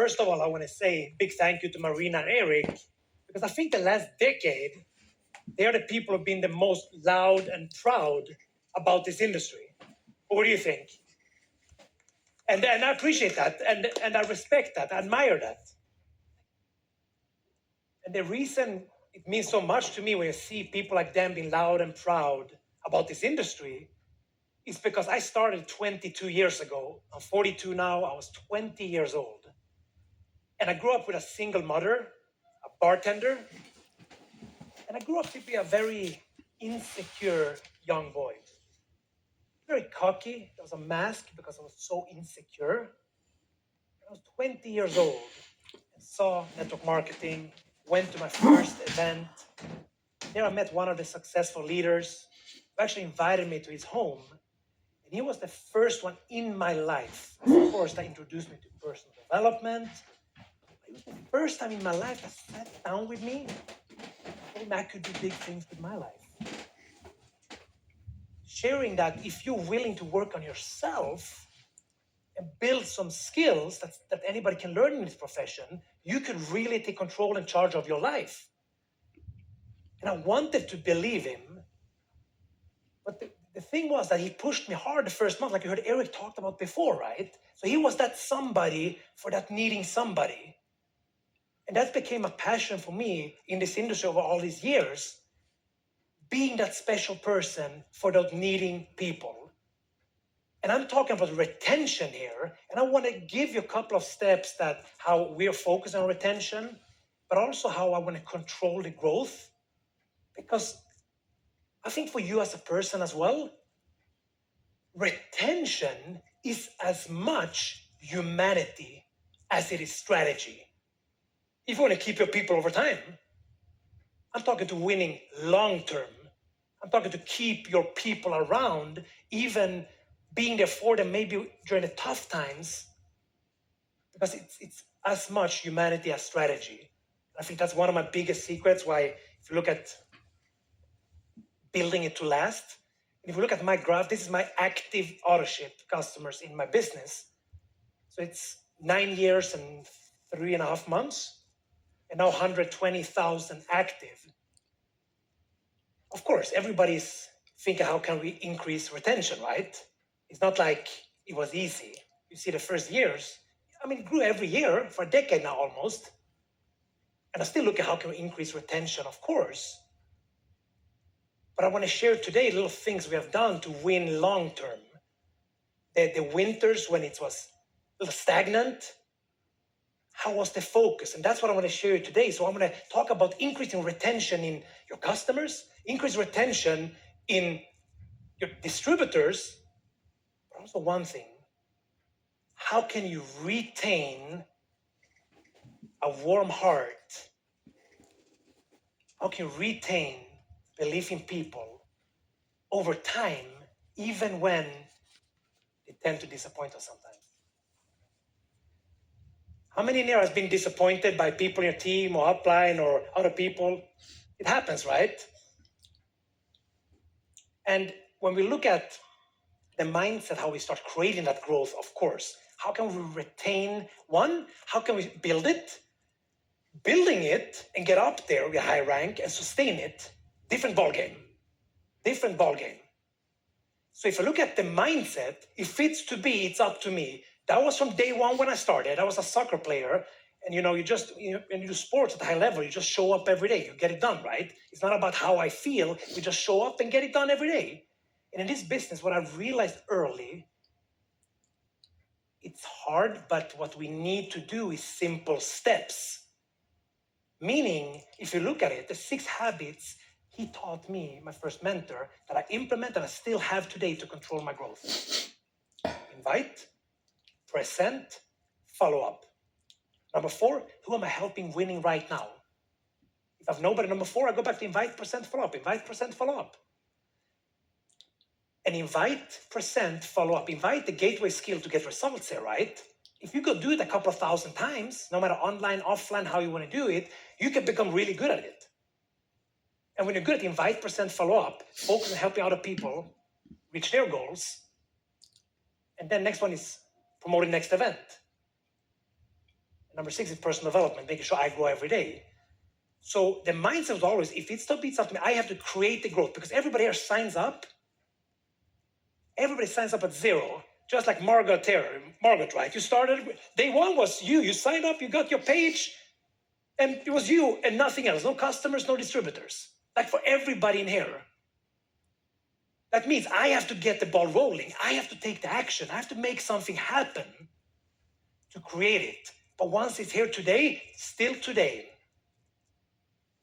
first of all, I want to say big thank you to Marina and Eric, because I think the last decade, they are the people who've been the most loud and proud about this industry. What do you think? And I appreciate that, and I respect that, I admire that. And the reason it means so much to me when you see people like them being loud and proud about this industry is because I started 22 years ago. I'm 42 now. I was 20 years old. And I grew up with a single mother, a bartender. And I grew up to be a very insecure young boy. Very cocky. There was a mask because I was so insecure. I was 20 years old and saw network marketing, went to my first event. There I met one of the successful leaders who actually invited me to his home. And he was the first one in my life, of course, that introduced me to personal development. It was the first time in my life that sat down with me and told me I could do big things with my life. Sharing that if you're willing to work on yourself and build some skills that anybody can learn in this profession, you can really take control and charge of your life. And I wanted to believe him. But the thing was that he pushed me hard the first month, like you heard Eric talked about before, right? So he was that somebody for that needing somebody. And that became a passion for me in this industry over all these years, being that special person for those needing people. And I'm talking about retention here. And I want to give you a couple of steps that how we're focused on retention, but also how I want to control the growth. Because I think for you as a person as well, retention is as much humanity as it is strategy. If you want to keep your people over time, I'm talking to winning long term. I'm talking to keep your people around, even being there for them maybe during the tough times, because it's as much humanity as strategy. I think that's one of my biggest secrets why, if you look at building it to last, and if you look at my graph, this is my active autoship customers in my business. So it's 9 years and 3.5 months, and now 120,000 active. Of course, everybody's thinking, how can we increase retention, right? It's not like it was easy. You see the first years, I mean, it grew every year for a decade now almost. And I still look at how can we increase retention, of course. But I want to share today little things we have done to win long term. The winters when it was a little stagnant, how was the focus? And that's what I want to share today. So I'm going to talk about increasing retention in your customers, increase retention in your distributors, but also one thing, how can you retain a warm heart? How can you retain belief in people over time, even when they tend to disappoint us sometimes? How many in here has been disappointed by people in your team or upline or other people? It happens, right? And when we look at the mindset, how we start creating that growth, of course, how can we retain one? How can we build it? Building it and get up there with a high rank and sustain it, different ballgame. Different ballgame. So if I look at the mindset, if it's to be, it's up to me. That was from day one when I started. I was a soccer player. And when you do sports at a high level, you just show up every day. You get it done, right? It's not about how I feel. We just show up and get it done every day. And in this business, what I've realized early, it's hard, but what we need to do is simple steps. Meaning, if you look at it, the 6 habits he taught me, my first mentor, that I implement and I still have today to control my growth. Invite, present, follow up. Number 4, who am I helping winning right now? If I have nobody, number 4, I go back to invite, present, follow up. Invite, present, follow up. And invite, present, follow up. Invite, the gateway skill to get results here, right? If you could do it a couple of thousand times, no matter online, offline, how you want to do it, you can become really good at it. And when you're good at invite, present, follow up, focus on helping other people reach their goals. And then next one is promoting next event. Number 6 is personal development, making sure I grow every day. So the mindset was always, if it's up to me, I have to create the growth, because everybody here signs up. Everybody signs up at 0, just like Margaret, right? You started, day 1 was you signed up, you got your page, and it was you and nothing else, no customers, no distributors. Like for everybody in here. That means I have to get the ball rolling. I have to take the action. I have to make something happen to create it. But once it's here today, still today.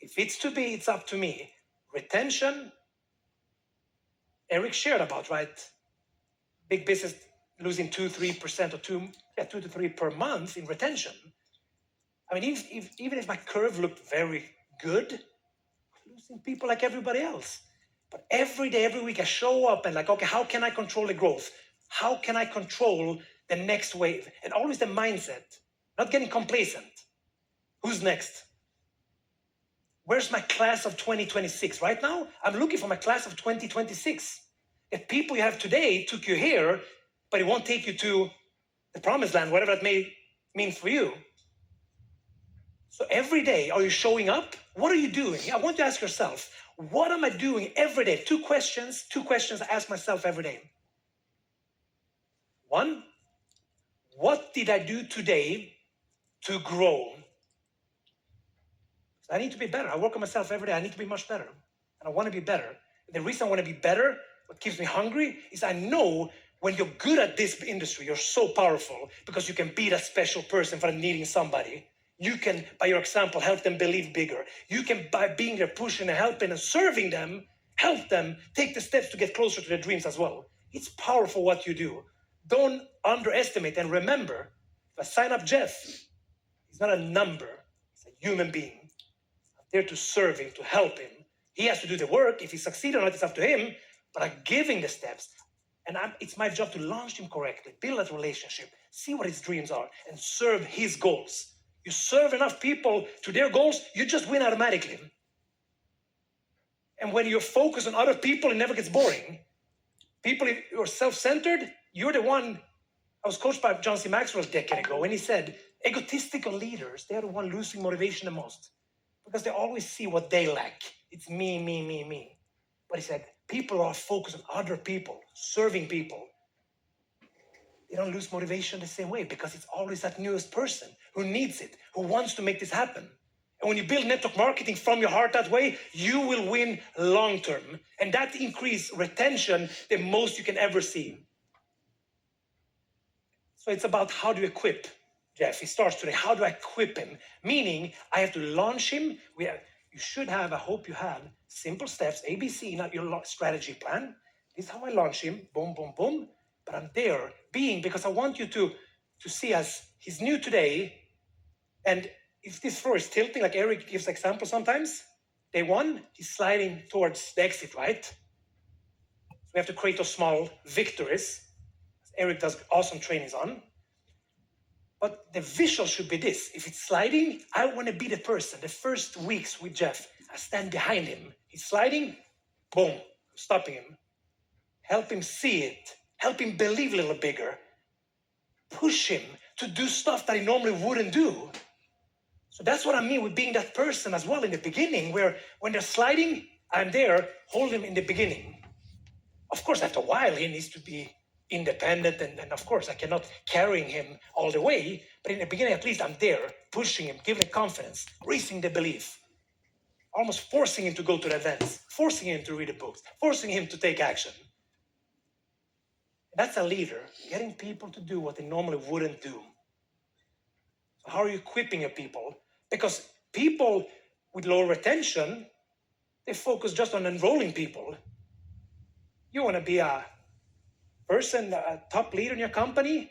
If it's to be, it's up to me. Retention, Eric shared about, right? Big business losing 2-3% or 2 to 3 per month in retention. I mean, even if my curve looked very good, losing people like everybody else. But every day, every week, I show up and like, okay, how can I control the growth? How can I control the next wave? And always the mindset, not getting complacent. Who's next? Where's my class of 2026? Right now, I'm looking for my class of 2026. If people you have today took you here, but it won't take you to the promised land, whatever that may mean for you. So every day, are you showing up? What are you doing? I want you to ask yourself, what am I doing every day? Two questions I ask myself every day. 1, what did I do today to grow? I need to be better. I work on myself every day. I need to be much better. And I want to be better. And the reason I want to be better, what keeps me hungry, is I know when you're good at this industry, you're so powerful because you can be that special person for needing somebody. You can, by your example, help them believe bigger. You can, by being there, pushing and helping and serving them, help them take the steps to get closer to their dreams as well. It's powerful what you do. Don't underestimate, and remember, if I sign up Jeff, he's not a number, he's a human being. I'm there to serve him, to help him. He has to do the work. If he succeeds or not, it's up to him, but I'm giving the steps. And it's my job to launch him correctly, build that relationship, see what his dreams are, and serve his goals. You serve enough people to their goals, you just win automatically. And when you're focused on other people, it never gets boring. People, if you're self-centered, you're the one. I was coached by John C. Maxwell a decade ago, and he said, egotistical leaders, they're the one losing motivation the most because they always see what they lack. It's me, me, me, me. But he said, people are focused on other people, serving people. They don't lose motivation the same way because it's always that newest person who needs it, who wants to make this happen. And when you build network marketing from your heart that way, you will win long term. And that increases retention the most you can ever see. So it's about how do you equip Jeff. He starts today. How do I equip him? Meaning I have to launch him. You should have, I hope you have, simple steps, ABC, not your strategy plan. This is how I launch him. Boom, boom, boom. But I'm there because I want you to see as he's new today. And if this floor is tilting, like Eric gives example sometimes, day 1, he's sliding towards the exit, right? So we have to create those small victories. Eric does awesome trainings on. But the visual should be this. If it's sliding, I want to be the person. The first weeks with Jeff, I stand behind him. He's sliding, boom, stopping him. Help him see it. Help him believe a little bigger. Push him to do stuff that he normally wouldn't do. So that's what I mean with being that person as well in the beginning, where when they're sliding, I'm there, hold him in the beginning. Of course, after a while, he needs to be independent, and of course, I cannot carrying him all the way, but in the beginning, at least I'm there, pushing him, giving him confidence, raising the belief, almost forcing him to go to the events, forcing him to read the books, forcing him to take action. That's a leader, getting people to do what they normally wouldn't do. So how are you equipping your people? Because people with low retention, they focus just on enrolling people. You want to be a person, a top leader in your company,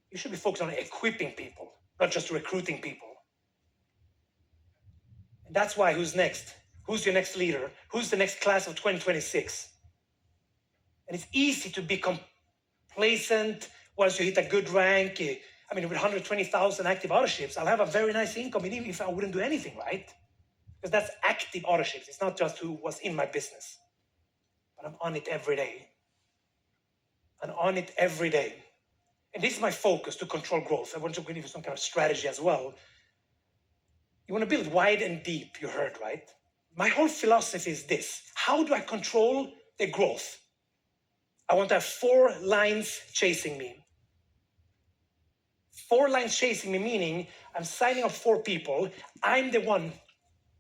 you should be focused on equipping people, not just recruiting people. And that's why, who's next? Who's your next leader? Who's the next class of 2026? And it's easy to be complacent once you hit a good rank. I mean, with 120,000 active autoships, I'll have a very nice income, even if I wouldn't do anything, right? Because that's active autoships. It's not just who was in my business. But I'm on it every day. I'm on it every day. and this is my focus to control growth. I want to give you some kind of strategy as well. You want to build wide and deep, you heard, right? My whole philosophy is this. How do I control the growth? I want to have 4 lines chasing me. 4 lines chasing me, meaning I'm signing up 4 people. I'm the one,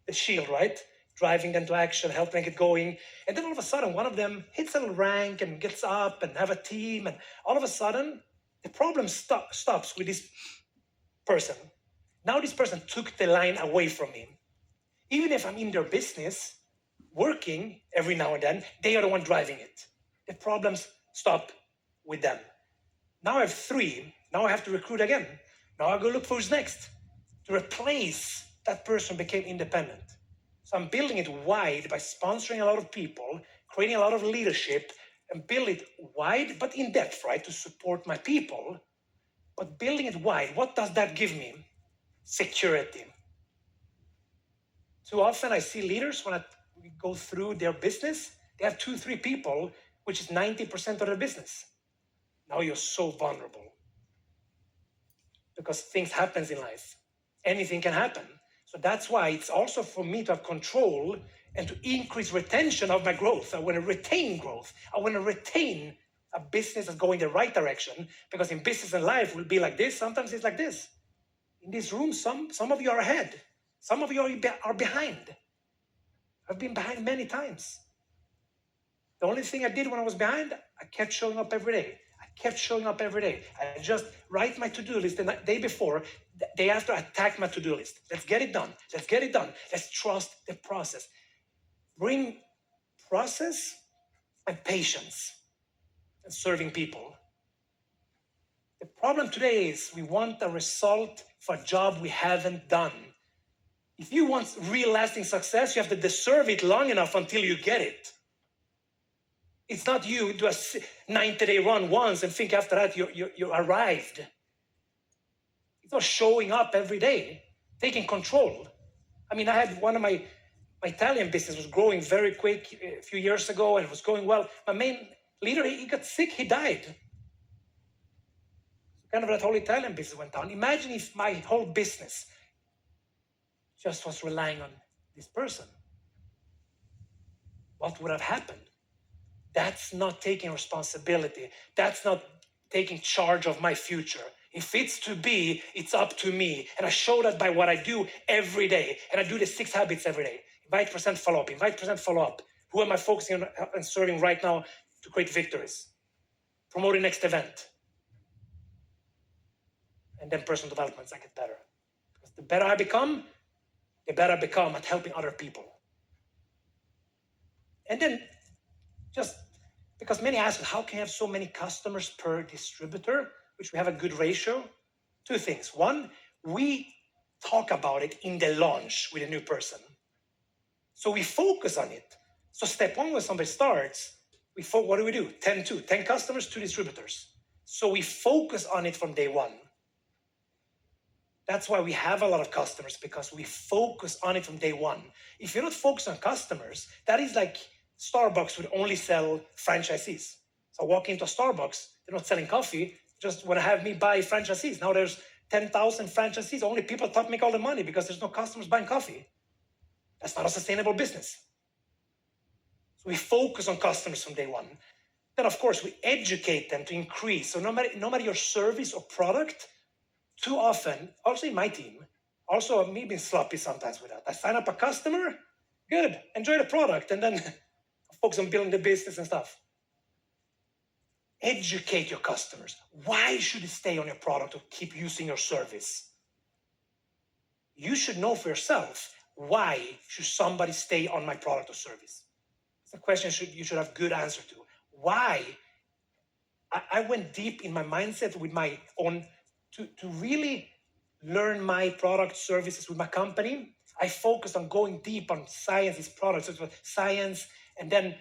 the shield, right? Driving them to action, helping them get going. And then all of a sudden, one of them hits a little rank and gets up and have a team. And all of a sudden, the problem stops with this person. Now this person took the line away from me. Even if I'm in their business, working every now and then, they are the one driving it. The problems stop with them. Now I have 3. Now I have to recruit again. Now I go look for who's next to replace that person became independent. So I'm building it wide by sponsoring a lot of people, creating a lot of leadership, and build it wide but in depth, right, to support my people. But building it wide, what does that give me? Security. Too often I see leaders when I go through their business, they have 2-3 people, which is 90% of their business. Now you're so vulnerable because things happen in life. Anything can happen. So that's why it's also for me to have control and to increase retention of my growth. I want to retain growth. I want to retain a business that's going the right direction, because in business and life will be like this. Sometimes it's like this. In this room, some of you are ahead. Some of you are behind. I've been behind many times. The only thing I did when I was behind, I kept showing up every day. I just write my to-do list the day before, the day after I attack my to-do list. Let's get it done. Let's trust the process. Bring process and patience and serving people. The problem today is we want a result for a job we haven't done. If you want real lasting success, you have to deserve it long enough until you get it. It's not you do a 90-day run once and think after that you arrived. It's not showing up every day, taking control. I mean, I had one of my Italian business was growing very quick a few years ago, and it was going well. My main leader, he got sick, he died. So kind of that whole Italian business went down. Imagine if my whole business just was relying on this person. What would have happened? That's not taking responsibility. That's not taking charge of my future. If it's to be, it's up to me. And I show that by what I do every day. And I do the 6 habits every day. Invite, present, follow up. Who am I focusing on and serving right now to create victories? Promote the next event. And then personal development, I get better. Because the better I become, the better I become at helping other people. And then just because many ask, how can you have so many customers per distributor, which we have a good ratio? 2 things. 1, we talk about it in the launch with a new person. So we focus on it. So step 1, when somebody starts, what do? 10 customers, 2 distributors. So we focus on it from day 1. That's why we have a lot of customers, because we focus on it from day 1. If you're not focused on customers, that is like Starbucks would only sell franchisees. So I walk into a Starbucks, they're not selling coffee, just want to have me buy franchisees. Now there's 10,000 franchisees, only people top make all the money because there's no customers buying coffee. That's not a sustainable business. So we focus on customers from day 1. Then of course we educate them to increase. So no matter your service or product, too often, also in my team, also me being sloppy sometimes with that. I sign up a customer, good, enjoy the product, and then focus on building the business and stuff. Educate your customers. Why should they stay on your product or keep using your service? You should know for yourself, why should somebody stay on my product or service? It's a question you should have good answer to. Why? I went deep in my mindset with my own, to really learn my product services with my company. I focused on going deep on science, these products, science, and then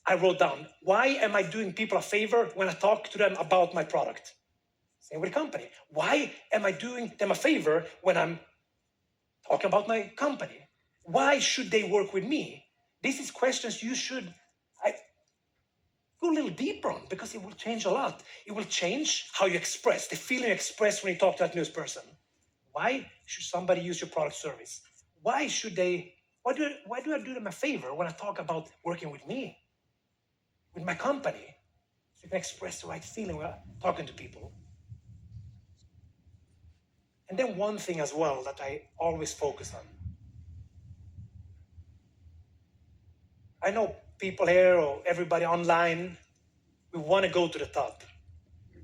I wrote down, why am I doing people a favor when I talk to them about my product? Same with the company. Why am I doing them a favor when I'm talking about my company? Why should they work with me? This is questions you should, go a little deeper on, because it will change a lot. It will change how you express, the feeling you express when you talk to that news person. Why should somebody use your product service? Why should they, why do I do them a favor when I talk about working with me, with my company? So you can express the right feeling when talking to people. And then one thing as well that I always focus on. I know people here or everybody online, we want to go to the top.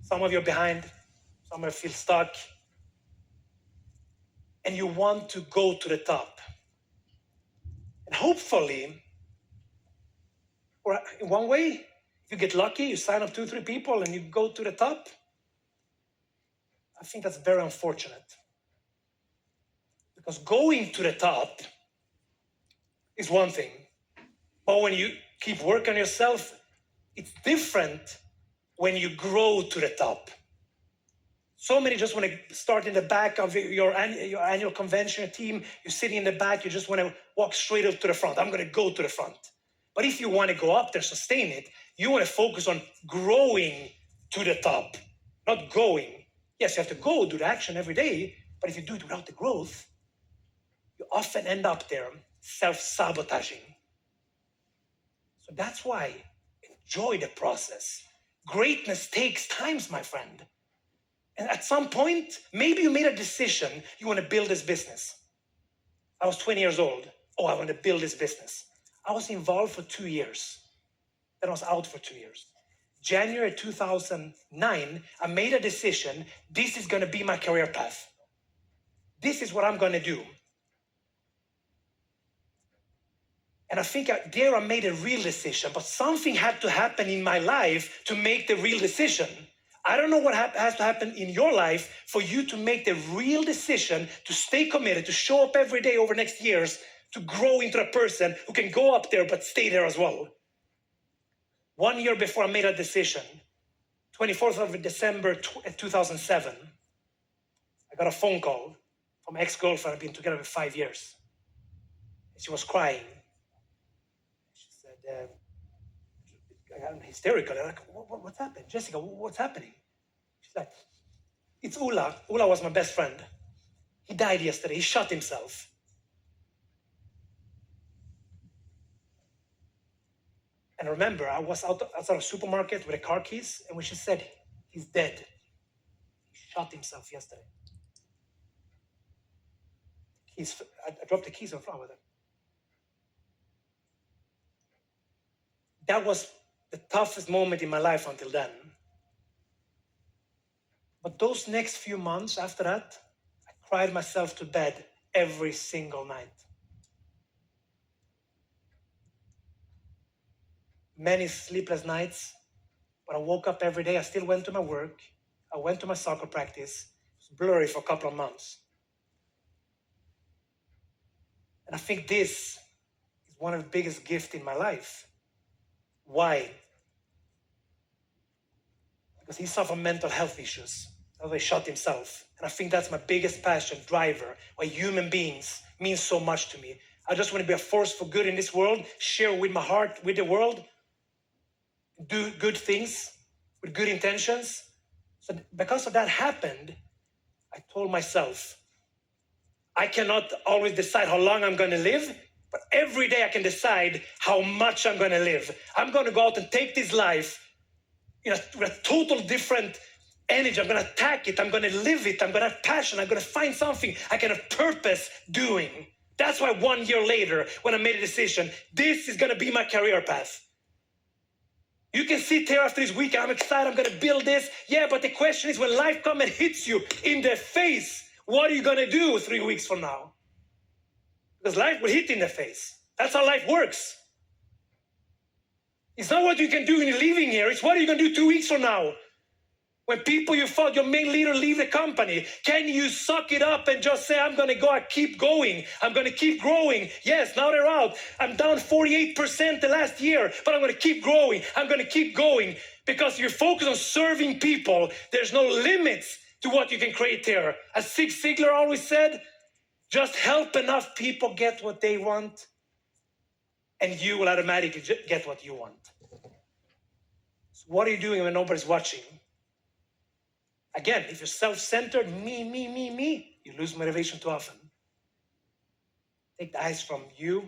Some of you are behind, some of you feel stuck, and you want to go to the top. And hopefully, or in one way, if you get lucky, you sign up 2-3 people and you go to the top. I think that's very unfortunate. Because going to the top is one thing, but when you keep working on yourself, it's different when you grow to the top. So many just want to start in the back of your annual convention, your team. You're sitting in the back. You just want to walk straight up to the front. I'm going to go to the front. But if you want to go up there, sustain it, you want to focus on growing to the top, not going. Yes, you have to go do the action every day. But if you do it without the growth, you often end up there self-sabotaging. So that's why enjoy the process. Greatness takes time, my friend. And at some point, maybe you made a decision, you want to build this business. I was 20 years old. Oh, I want to build this business. I was involved for 2 years. Then I was out for 2 years. January 2009, I made a decision. This is going to be my career path. This is what I'm going to do. And I think there I made a real decision, but something had to happen in my life to make the real decision. I don't know what has to happen in your life for you to make the real decision to stay committed, to show up every day over next years, to grow into a person who can go up there but stay there as well. 1 year before I made a decision, 24th of December 2007, I got a phone call from an ex-girlfriend. I've been together for 5 years. And she was crying. She said, I'm hysterical. I'm like, what's happened? Jessica, what's happening? She's like, it's Ula. Ula was my best friend. He died yesterday. He shot himself. And I remember, I was outside of a supermarket with the car keys, and when she said, he's dead, he shot himself yesterday. I dropped the keys on the floor with him. That was the toughest moment in my life until then. But those next few months after that, I cried myself to bed every single night. Many sleepless nights, but I woke up every day. I still went to my work. I went to my soccer practice. It was blurry for a couple of months. And I think this is one of the biggest gifts in my life. Why? Because he suffered mental health issues. So he shot himself. And I think that's my biggest passion, driver, why human beings mean so much to me. I just want to be a force for good in this world, share with my heart with the world, do good things with good intentions. So because of that happened, I told myself, I cannot always decide how long I'm going to live, but every day I can decide how much I'm going to live. I'm going to go out and take this life with a total different energy. I'm going to attack it. I'm going to live it. I'm going to have passion. I'm going to find something I can have purpose doing. That's why 1 year later, when I made a decision, this is going to be my career path. You can sit here after this week, I'm excited, I'm going to build this. Yeah, but the question is, when life comes and hits you in the face, what are you going to do 3 weeks from now? Because life will hit in the face. That's how life works. It's not what you can do when you're leaving here. It's what are you going to do 2 weeks from now? When people you thought your main leader leave the company, can you suck it up and just say, I'm going to go, I keep going. I'm going to keep growing. Yes, now they're out. I'm down 48% the last year, but I'm going to keep growing. I'm going to keep going because you're focused on serving people. There's no limits to what you can create there. As Zig Ziglar always said, just help enough people get what they want and you will automatically get what you want. So what are you doing when nobody's watching? Again, if you're self-centered, me, you lose motivation too often. Take the eyes from you,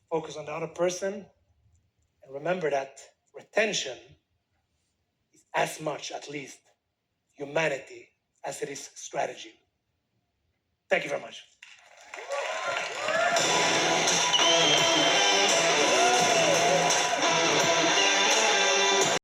focus on the other person, and remember that retention is as much, at least, humanity as it is strategy. Thank you very much.